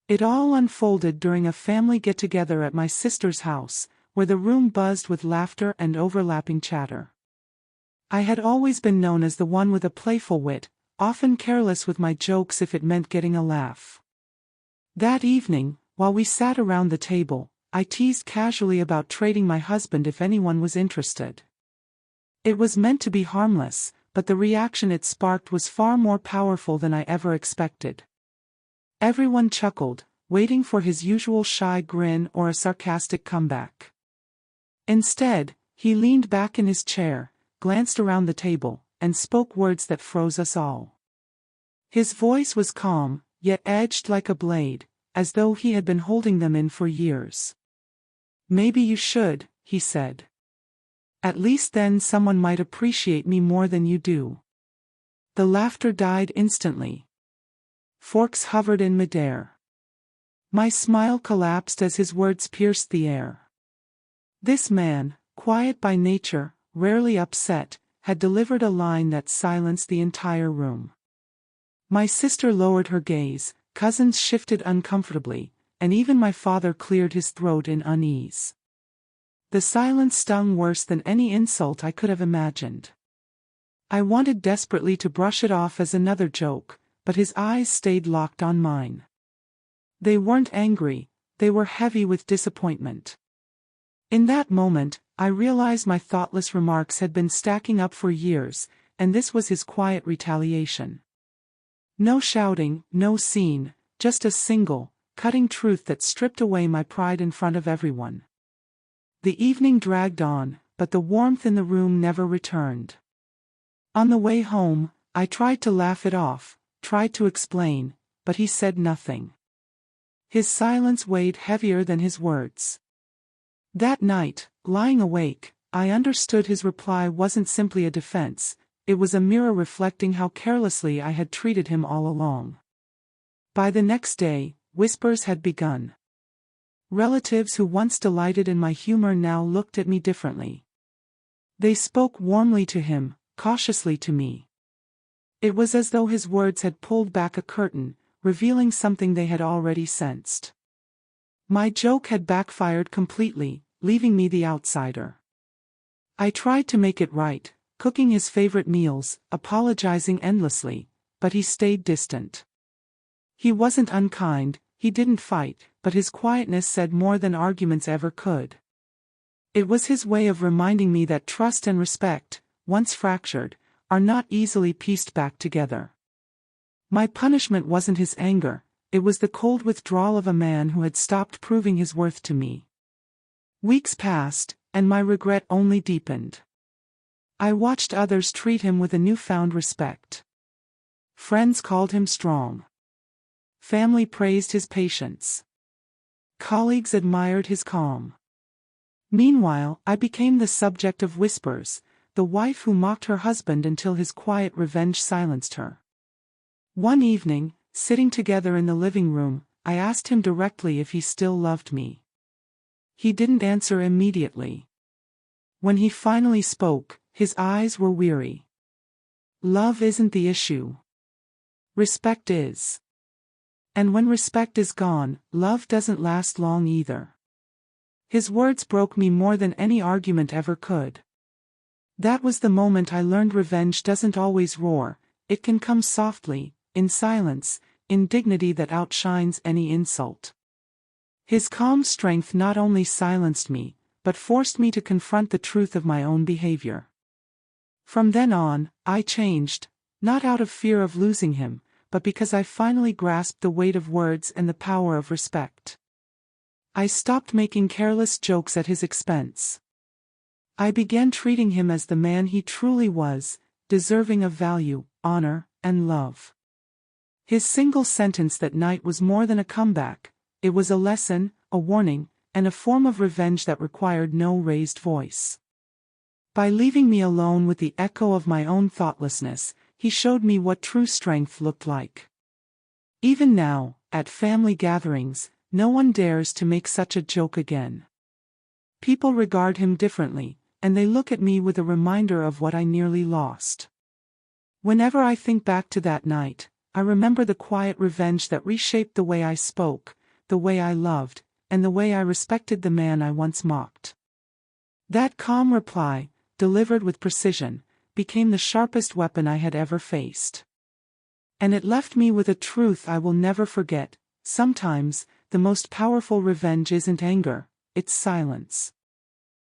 It all unfolded during a family get-together at my sister's house, where the room buzzed with laughter and overlapping chatter. I had always been known as the one with a playful wit, often careless with my jokes if it meant getting a laugh. That evening, while we sat around the table, I teased casually about trading my husband if anyone was interested. It was meant to be harmless, but the reaction it sparked was far more powerful than I ever expected. Everyone chuckled, waiting for his usual shy grin or a sarcastic comeback. Instead, he leaned back in his chair, glanced around the table, and spoke words that froze us all. His voice was calm, yet edged like a blade, as though he had been holding them in for years. "Maybe you should," he said. "At least then someone might appreciate me more than you do." The laughter died instantly. Forks hovered in midair. My smile collapsed as his words pierced the air. This man, quiet by nature, rarely upset, had delivered a line that silenced the entire room. My sister lowered her gaze, cousins shifted uncomfortably, and even my father cleared his throat in unease. The silence stung worse than any insult I could have imagined. I wanted desperately to brush it off as another joke, but his eyes stayed locked on mine. They weren't angry, they were heavy with disappointment. In that moment, I realized my thoughtless remarks had been stacking up for years, and this was his quiet retaliation. No shouting, no scene, just a single, cutting truth that stripped away my pride in front of everyone. The evening dragged on, but the warmth in the room never returned. On the way home, I tried to laugh it off, tried to explain, but he said nothing. His silence weighed heavier than his words. That night, lying awake, I understood his reply wasn't simply a defense, it was a mirror reflecting how carelessly I had treated him all along. By the next day, whispers had begun. Relatives who once delighted in my humor now looked at me differently. They spoke warmly to him, cautiously to me. It was as though his words had pulled back a curtain, revealing something they had already sensed. My joke had backfired completely, leaving me the outsider. I tried to make it right, cooking his favorite meals, apologizing endlessly, but he stayed distant. He wasn't unkind, he didn't fight, but his quietness said more than arguments ever could. It was his way of reminding me that trust and respect, once fractured, are not easily pieced back together. My punishment wasn't his anger, it was the cold withdrawal of a man who had stopped proving his worth to me. Weeks passed, and my regret only deepened. I watched others treat him with a newfound respect. Friends called him strong. Family praised his patience. Colleagues admired his calm. Meanwhile, I became the subject of whispers, the wife who mocked her husband until his quiet revenge silenced her. One evening, sitting together in the living room, I asked him directly if he still loved me. He didn't answer immediately. When he finally spoke, his eyes were weary. "Love isn't the issue. Respect is. And when respect is gone, love doesn't last long either." His words broke me more than any argument ever could. That was the moment I learned revenge doesn't always roar, it can come softly, in silence, in dignity that outshines any insult. His calm strength not only silenced me, but forced me to confront the truth of my own behavior. From then on, I changed, not out of fear of losing him, but because I finally grasped the weight of words and the power of respect. I stopped making careless jokes at his expense. I began treating him as the man he truly was, deserving of value, honor, and love. His single sentence that night was more than a comeback, it was a lesson, a warning, and a form of revenge that required no raised voice. By leaving me alone with the echo of my own thoughtlessness, he showed me what true strength looked like. Even now, at family gatherings, no one dares to make such a joke again. People regard him differently, and they look at me with a reminder of what I nearly lost. Whenever I think back to that night, I remember the quiet revenge that reshaped the way I spoke, the way I loved, and the way I respected the man I once mocked. That calm reply, delivered with precision, became the sharpest weapon I had ever faced. And it left me with a truth I will never forget: sometimes, the most powerful revenge isn't anger, it's silence.